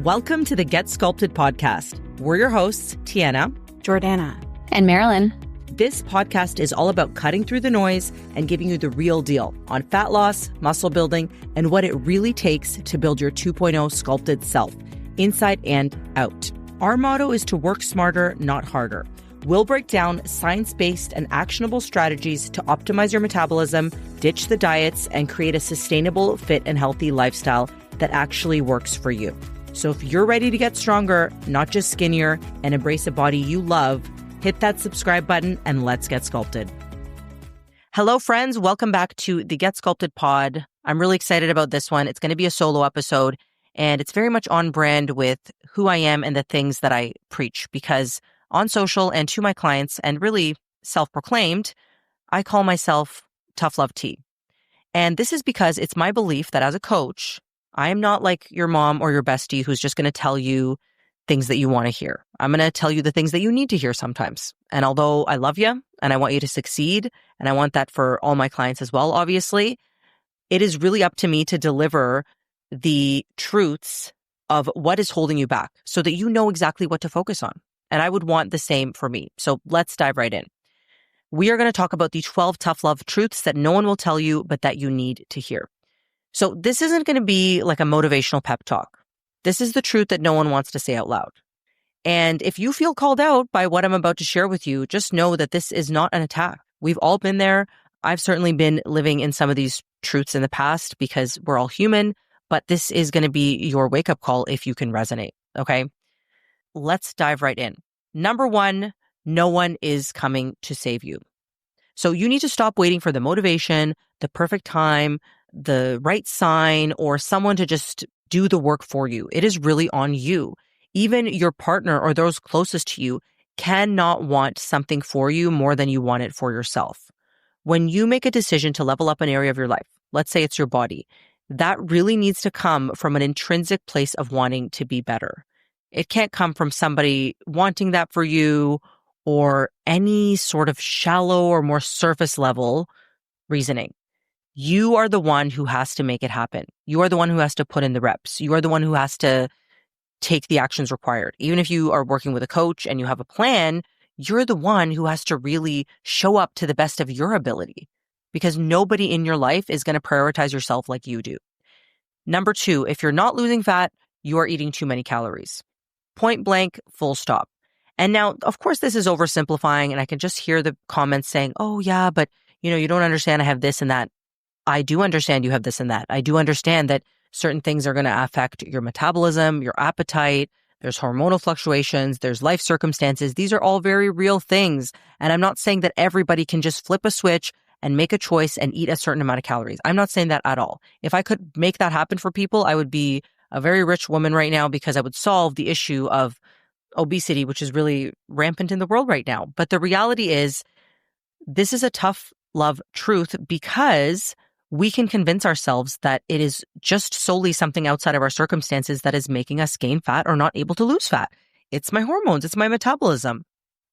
Welcome to the Get Sculpted podcast. We're your hosts, Tiana, Jordana, and Marilyn. This podcast is all about cutting through the noise and giving you the real deal on fat loss, muscle building, and what it really takes to build your 2.0 sculpted self, inside and out. Our motto is to work smarter, not harder. We'll break down science-based and actionable strategies to optimize your metabolism, ditch the diets, and create a sustainable, fit, and healthy lifestyle that actually works for you. So if you're ready to get stronger, not just skinnier, and embrace a body you love, hit that subscribe button and let's get sculpted. Hello, friends. Welcome back to the Get Sculpted pod. I'm really excited about this one. It's going to be a solo episode, and it's very much on brand with who I am and the things that I preach, because on social and to my clients, and really self-proclaimed, I call myself Tough Love Tea. And this is because it's my belief that as a coach, I am not like your mom or your bestie who's just going to tell you things that you want to hear. I'm going to tell you the things that you need to hear sometimes. And although I love you and I want you to succeed, and I want that for all my clients as well, obviously, it is really up to me to deliver the truths of what is holding you back so that you know exactly what to focus on. And I would want the same for me. So let's dive right in. We are going to talk about the 12 tough love truths that no one will tell you, but that you need to hear. So this isn't going to be like a motivational pep talk. This is the truth that no one wants to say out loud. And if you feel called out by what I'm about to share with you, just know that this is not an attack. We've all been there. I've certainly been living in some of these truths in the past because we're all human, but this is going to be your wake-up call if you can resonate, okay? Let's dive right in. Number one, no one is coming to save you. So you need to stop waiting for the motivation, the perfect time, the right sign, or someone to just do the work for you. It is really on you. Even your partner or those closest to you cannot want something for you more than you want it for yourself. When you make a decision to level up an area of your life, let's say it's your body, that really needs to come from an intrinsic place of wanting to be better. It can't come from somebody wanting that for you or any sort of shallow or more surface level reasoning. You are the one who has to make it happen. You are the one who has to put in the reps. You are the one who has to take the actions required. Even if you are working with a coach and you have a plan, you're the one who has to really show up to the best of your ability, because nobody in your life is going to prioritize yourself like you do. Number two, if you're not losing fat, you are eating too many calories. Point blank, full stop. And now, of course, this is oversimplifying, and I can just hear the comments saying, oh yeah, but you don't understand, I have this and that. I do understand you have this and that. I do understand that certain things are going to affect your metabolism, your appetite. There's hormonal fluctuations. There's life circumstances. These are all very real things. And I'm not saying that everybody can just flip a switch and make a choice and eat a certain amount of calories. I'm not saying that at all. If I could make that happen for people, I would be a very rich woman right now, because I would solve the issue of obesity, which is really rampant in the world right now. But the reality is, this is a tough love truth, because we can convince ourselves that it is just solely something outside of our circumstances that is making us gain fat or not able to lose fat. It's my hormones. It's my metabolism.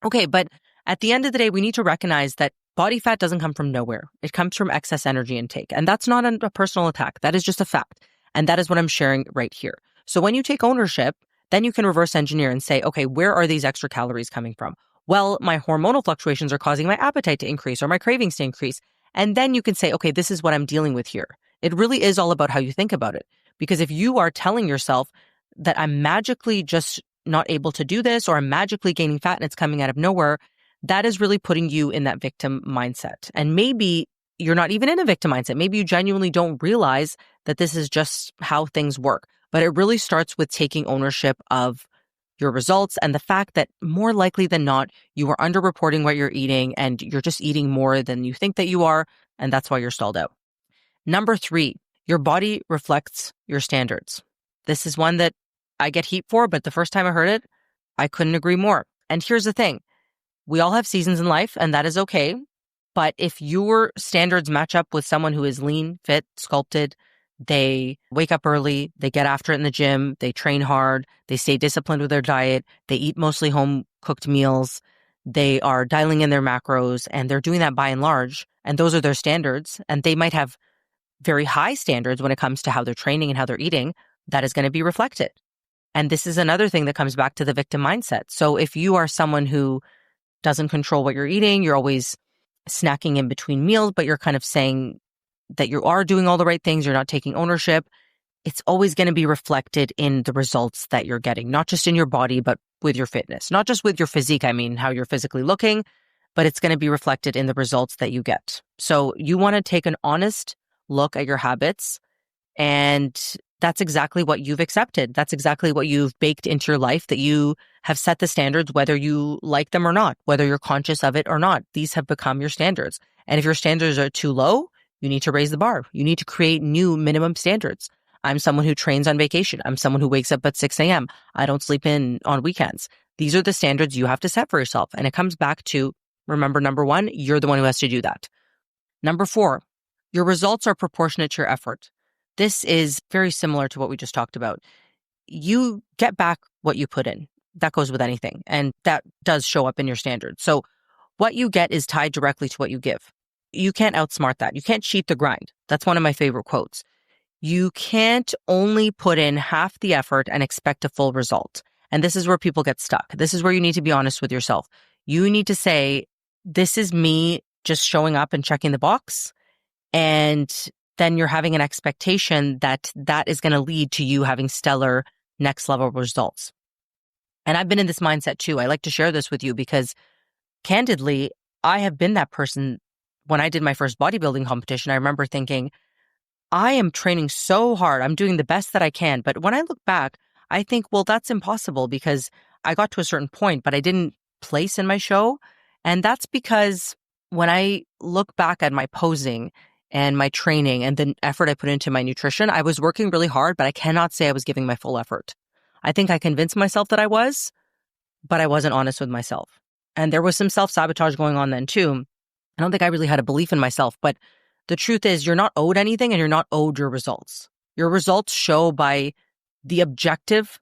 Okay, but at the end of the day, we need to recognize that body fat doesn't come from nowhere. It comes from excess energy intake. And that's not a personal attack. That is just a fact. And that is what I'm sharing right here. So when you take ownership, then you can reverse engineer and say, okay, where are these extra calories coming from? Well, my hormonal fluctuations are causing my appetite to increase or my cravings to increase. And then you can say, okay, this is what I'm dealing with here. It really is all about how you think about it. Because if you are telling yourself that I'm magically just not able to do this, or I'm magically gaining fat and it's coming out of nowhere, that is really putting you in that victim mindset. And maybe you're not even in a victim mindset. Maybe you genuinely don't realize that this is just how things work. But it really starts with taking ownership of your results and the fact that more likely than not, you are underreporting what you're eating and you're just eating more than you think that you are. And that's why you're stalled out. Number three, your body reflects your standards. This is one that I get heat for, but the first time I heard it, I couldn't agree more. And here's the thing. We all have seasons in life, and that is okay. But if your standards match up with someone who is lean, fit, sculpted, they wake up early, they get after it in the gym, they train hard, they stay disciplined with their diet, they eat mostly home-cooked meals, they are dialing in their macros, and they're doing that by and large, and those are their standards, and they might have very high standards when it comes to how they're training and how they're eating, that is going to be reflected. And this is another thing that comes back to the victim mindset. So if you are someone who doesn't control what you're eating, you're always snacking in between meals, but you're kind of saying that you are doing all the right things, you're not taking ownership, it's always going to be reflected in the results that you're getting, not just in your body, but with your fitness, not just with your physique. I mean, how you're physically looking, but it's going to be reflected in the results that you get. So you want to take an honest look at your habits, and that's exactly what you've accepted. That's exactly what you've baked into your life, that you have set the standards, whether you like them or not, whether you're conscious of it or not. These have become your standards. And if your standards are too low, you need to raise the bar. You need to create new minimum standards. I'm someone who trains on vacation. I'm someone who wakes up at 6 a.m. I don't sleep in on weekends. These are the standards you have to set for yourself. And it comes back to, remember, number one, you're the one who has to do that. Number four, your results are proportionate to your effort. This is very similar to what we just talked about. You get back what you put in. That goes with anything. And that does show up in your standards. So what you get is tied directly to what you give. You can't outsmart that. You can't cheat the grind. That's one of my favorite quotes. You can't only put in half the effort and expect a full result. And this is where people get stuck. This is where you need to be honest with yourself. You need to say, this is me just showing up and checking the box. And then you're having an expectation that that is going to lead to you having stellar next level results. And I've been in this mindset too. I like to share this with you because candidly, I have been that person. When I did my first bodybuilding competition, I remember thinking, I am training so hard. I'm doing the best that I can. But when I look back, I think, well, that's impossible because I got to a certain point, but I didn't place in my show. And that's because when I look back at my posing and my training and the effort I put into my nutrition, I was working really hard, but I cannot say I was giving my full effort. I think I convinced myself that I was, but I wasn't honest with myself. And there was some self-sabotage going on then too. I don't think I really had a belief in myself, but the truth is you're not owed anything and you're not owed your results. Your results show by the objective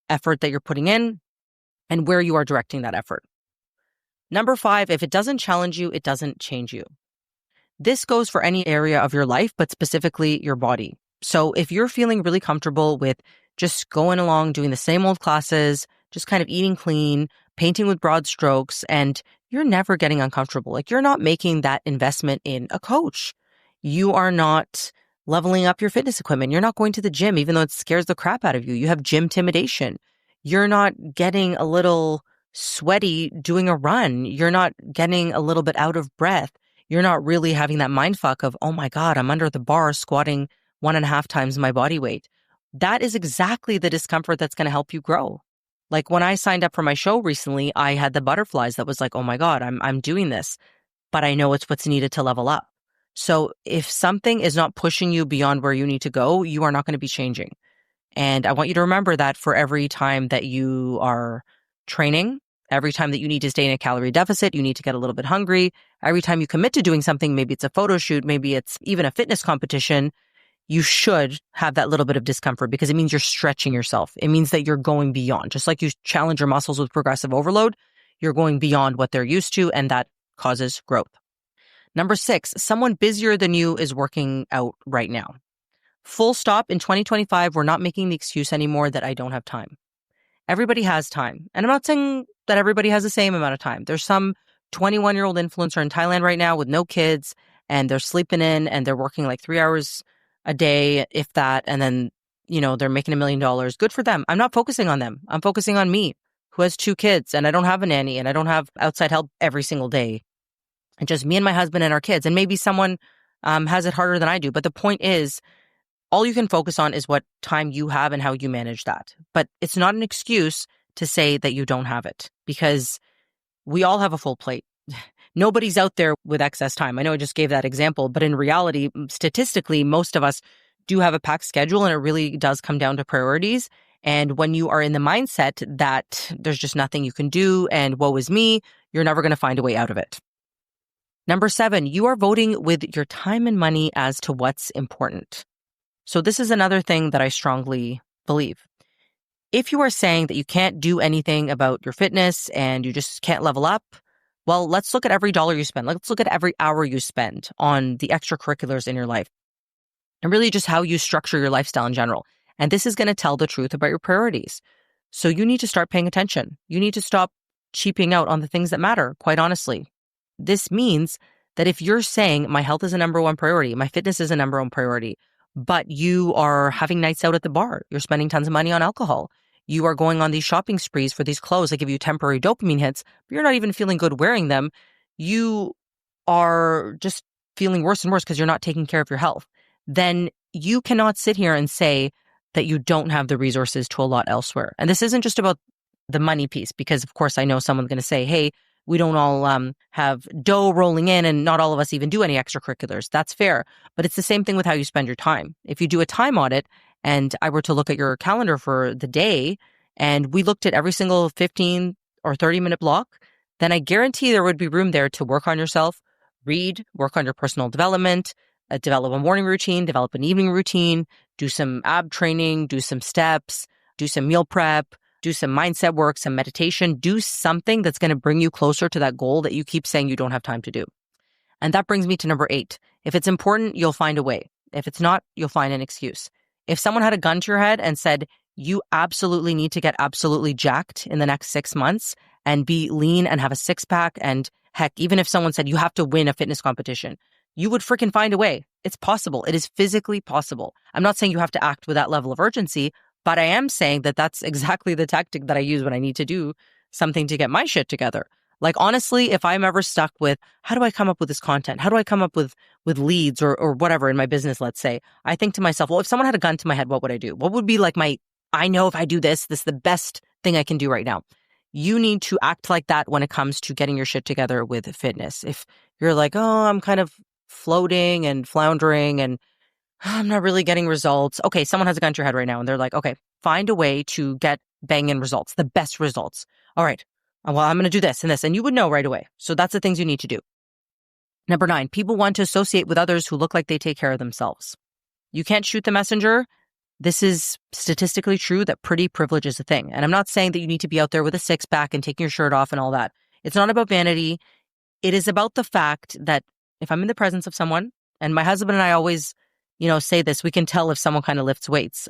effort that you're putting in and where you are directing that effort. Number 5, if it doesn't challenge you, it doesn't change you. This goes for any area of your life, but specifically your body. So if you're feeling really comfortable with just going along, doing the same old classes, just kind of eating clean, painting with broad strokes, and you're never getting uncomfortable, like you're not making that investment in a coach. You are not leveling up your fitness equipment. You're not going to the gym, even though it scares the crap out of you. You have gym intimidation. You're not getting a little sweaty doing a run. You're not getting a little bit out of breath. You're not really having that mind fuck of, oh my God, I'm under the bar squatting 1.5 times my body weight. That is exactly the discomfort that's going to help you grow. Like when I signed up for my show recently, I had the butterflies that was like, oh my God, I'm doing this, but I know it's what's needed to level up. So if something is not pushing you beyond where you need to go, you are not going to be changing. And I want you to remember that for every time that you are training, every time that you need to stay in a calorie deficit, you need to get a little bit hungry. Every time you commit to doing something, maybe it's a photo shoot, maybe it's even a fitness competition, you should have that little bit of discomfort because it means you're stretching yourself. It means that you're going beyond. Just like you challenge your muscles with progressive overload, you're going beyond what they're used to, and that causes growth. Number 6, someone busier than you is working out right now. Full stop. In 2025, we're not making the excuse anymore that I don't have time. Everybody has time. And I'm not saying that everybody has the same amount of time. There's some 21-year-old influencer in Thailand right now with no kids, and they're sleeping in and they're working like 3 hours a day, if that, and then, they're making $1 million. Good for them. I'm not focusing on them. I'm focusing on me, who has 2 kids, and I don't have a nanny, and I don't have outside help every single day. And just me and my husband and our kids. And maybe someone has it harder than I do. But the point is, all you can focus on is what time you have and how you manage that. But it's not an excuse to say that you don't have it, because we all have a full plate. Nobody's out there with excess time. I know I just gave that example, but in reality, statistically, most of us do have a packed schedule, and it really does come down to priorities. And when you are in the mindset that there's just nothing you can do and woe is me, you're never going to find a way out of it. Number 7, you are voting with your time and money as to what's important. So this is another thing that I strongly believe. If you are saying that you can't do anything about your fitness and you just can't level up, well, let's look at every dollar you spend. Let's look at every hour you spend on the extracurriculars in your life and really just how you structure your lifestyle in general. And this is going to tell the truth about your priorities. So you need to start paying attention. You need to stop cheaping out on the things that matter, quite honestly. This means that if you're saying my health is a number one priority, my fitness is a number one priority, but you are having nights out at the bar, you're spending tons of money on alcohol, you are going on these shopping sprees for these clothes that give you temporary dopamine hits, but you're not even feeling good wearing them, you are just feeling worse and worse because you're not taking care of your health, then you cannot sit here and say that you don't have the resources to allot elsewhere. And this isn't just about the money piece, because of course I know someone's going to say, hey, we don't all have dough rolling in and not all of us even do any extracurriculars. That's fair. But it's the same thing with how you spend your time. If you do a time audit and I were to look at your calendar for the day and we looked at every single 15 or 30-minute block, then I guarantee there would be room there to work on yourself, read, work on your personal development, develop a morning routine, develop an evening routine, do some ab training, do some steps, do some meal prep, do some mindset work, some meditation, do something that's going to bring you closer to that goal that you keep saying you don't have time to do. And that brings me to number 8. If it's important, you'll find a way. If it's not, you'll find an excuse. If someone had a gun to your head and said, you absolutely need to get absolutely jacked in the next 6 months and be lean and have a six-pack, and heck, even if someone said you have to win a fitness competition, you would freaking find a way. It's possible. It is physically possible. I'm not saying you have to act with that level of urgency, but I am saying that that's exactly the tactic that I use when I need to do something to get my shit together. Like, honestly, if I'm ever stuck with, how do I come up with this content? How do I come up with leads or whatever in my business, let's say, I think to myself, well, if someone had a gun to my head, what would I do? What would be like I know if I do this is the best thing I can do right now. You need to act like that when it comes to getting your shit together with fitness. If you're like, oh, I'm kind of floating and floundering and I'm not really getting results. Okay, someone has a gun to your head right now and they're like, okay, find a way to get banging results, the best results. All right, well, I'm going to do this and this, and you would know right away. So that's the things you need to do. Number 9, people want to associate with others who look like they take care of themselves. You can't shoot the messenger. This is statistically true that pretty privilege is a thing. And I'm not saying that you need to be out there with a six-pack and taking your shirt off and all that. It's not about vanity. It is about the fact that if I'm in the presence of someone, and my husband and I always, say this, we can tell if someone kind of lifts weights.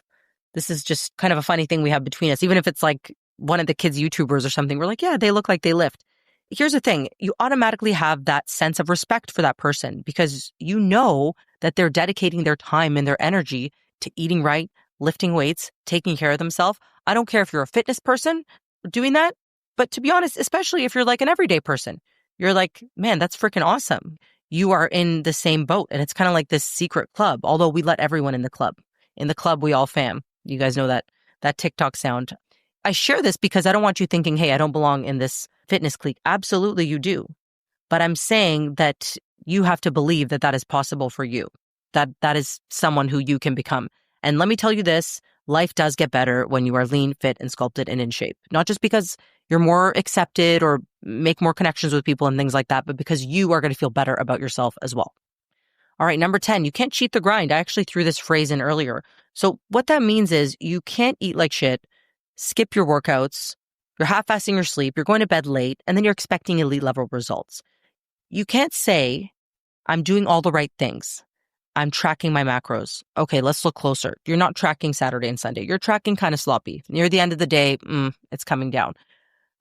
This is just kind of a funny thing we have between us. Even if it's like one of the kids' YouTubers or something, we're like, yeah, they look like they lift. Here's the thing. You automatically have that sense of respect for that person because you know that they're dedicating their time and their energy to eating right, lifting weights, taking care of themselves. I don't care if you're a fitness person doing that, but to be honest, especially if you're like an everyday person, you're like, man, that's freaking awesome. You are in the same boat, and it's kind of like this secret club, although we let everyone in the club. In the club, we all fam. You guys know that TikTok sound. I share this because I don't want you thinking, hey, I don't belong in this fitness clique. Absolutely, you do. But I'm saying that you have to believe that that is possible for you, that is someone who you can become. And let me tell you this, life does get better when you are lean, fit, and sculpted and in shape. Not just because you're more accepted or make more connections with people and things like that, but because you are going to feel better about yourself as well. All right, number 10, you can't cheat the grind. I actually threw this phrase in earlier. So what that means is you can't eat like shit, skip your workouts, you're half-assing your sleep, you're going to bed late, and then you're expecting elite level results. You can't say, I'm doing all the right things. I'm tracking my macros. Okay, let's look closer. You're not tracking Saturday and Sunday. You're tracking kind of sloppy. Near the end of the day, it's coming down.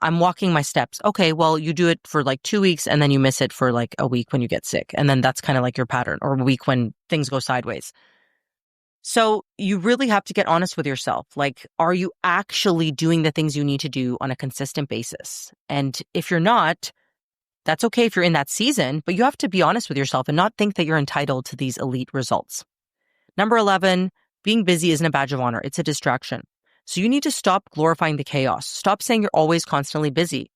I'm walking my steps. Okay, well, you do it for like 2 weeks and then you miss it for like a week when you get sick. And then that's kind of like your pattern, or a week when things go sideways. So you really have to get honest with yourself. Like, are you actually doing the things you need to do on a consistent basis? And if you're not, that's okay if you're in that season, but you have to be honest with yourself and not think that you're entitled to these elite results. Number 11, being busy isn't a badge of honor. It's a distraction. So you need to stop glorifying the chaos. Stop saying you're always constantly busy.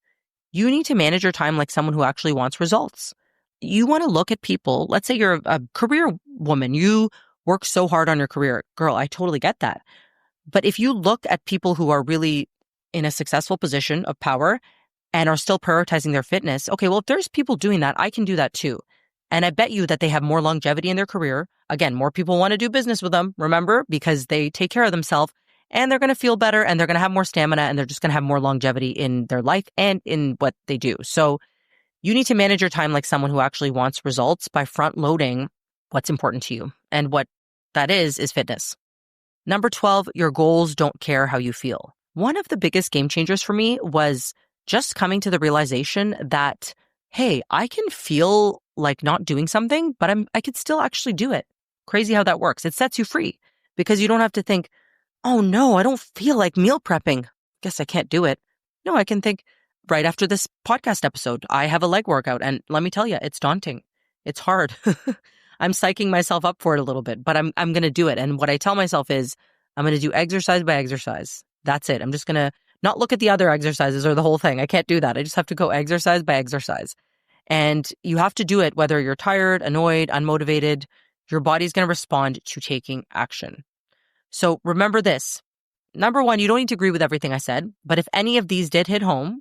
You need to manage your time like someone who actually wants results. You want to look at people. Let's say you're a career woman. You work so hard on your career. Girl, I totally get that. But if you look at people who are really in a successful position of power and are still prioritizing their fitness, okay, well, if there's people doing that, I can do that too. And I bet you that they have more longevity in their career. Again, more people want to do business with them, remember, because they take care of themselves and they're going to feel better and they're going to have more stamina and they're just going to have more longevity in their life and in what they do. So you need to manage your time like someone who actually wants results by front loading what's important to you. And what that is fitness. Number 12, your goals don't care how you feel. One of the biggest game changers for me was just coming to the realization that, hey, I can feel like not doing something, but I could still actually do it. Crazy how that works. It sets you free because you don't have to think, oh no, I don't feel like meal prepping. Guess I can't do it. No, I can think right after this podcast episode, I have a leg workout. And let me tell you, it's daunting. It's hard. I'm psyching myself up for it a little bit, but I'm going to do it. And what I tell myself is I'm going to do exercise by exercise. That's it. I'm just going to not look at the other exercises or the whole thing. I can't do that. I just have to go exercise by exercise. And you have to do it whether you're tired, annoyed, unmotivated. Your body's going to respond to taking action. So remember this. Number one, you don't need to agree with everything I said, but if any of these did hit home,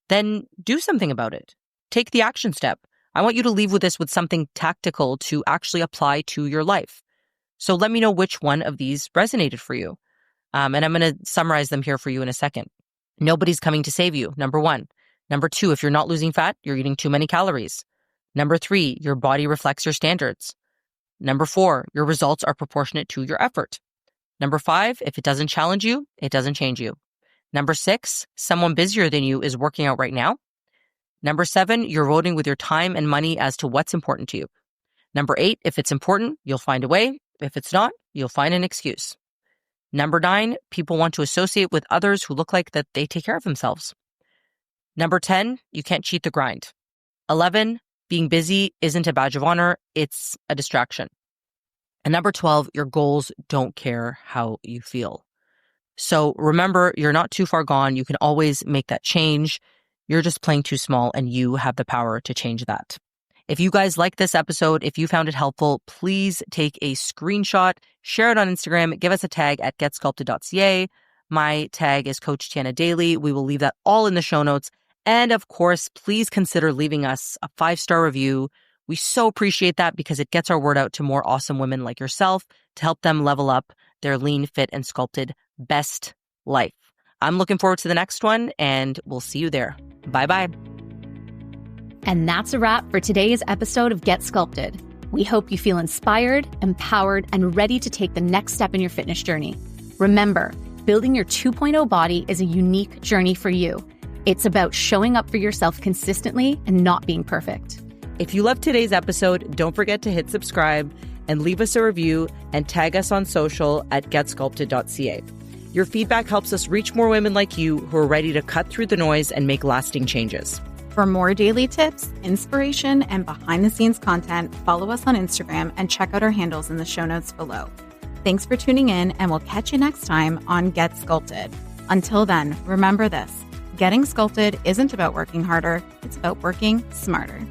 then do something about it. Take the action step. I want you to leave with this with something tactical to actually apply to your life. So let me know which one of these resonated for you. And I'm going to summarize them here for you in a second. Nobody's coming to save you, number one. Number two, if you're not losing fat, you're eating too many calories. Number three, your body reflects your standards. Number four, your results are proportionate to your effort. Number five, if it doesn't challenge you, it doesn't change you. Number six, someone busier than you is working out right now. Number seven, you're voting with your time and money as to what's important to you. Number eight, if it's important, you'll find a way. If it's not, you'll find an excuse. Number nine, people want to associate with others who look like that they take care of themselves. Number 10, you can't cheat the grind. 11, being busy isn't a badge of honor, it's a distraction. And number 12, your goals don't care how you feel. So remember, you're not too far gone. You can always make that change. You're just playing too small and you have the power to change that. If you guys like this episode, if you found it helpful, please take a screenshot, share it on Instagram, give us a tag at getsculpted.ca. My tag is Coach Tiana Daily. We will leave that all in the show notes. And of course, please consider leaving us a 5-star review. We so appreciate that because it gets our word out to more awesome women like yourself to help them level up their lean, fit, and sculpted best life. I'm looking forward to the next one and we'll see you there. Bye-bye. And that's a wrap for today's episode of Get Sculpted. We hope you feel inspired, empowered, and ready to take the next step in your fitness journey. Remember, building your 2.0 body is a unique journey for you. It's about showing up for yourself consistently and not being perfect. If you loved today's episode, don't forget to hit subscribe and leave us a review and tag us on social at getsculpted.ca. Your feedback helps us reach more women like you who are ready to cut through the noise and make lasting changes. For more daily tips, inspiration, and behind-the-scenes content, follow us on Instagram and check out our handles in the show notes below. Thanks for tuning in, and we'll catch you next time on Get Sculpted. Until then, remember this: getting sculpted isn't about working harder, it's about working smarter.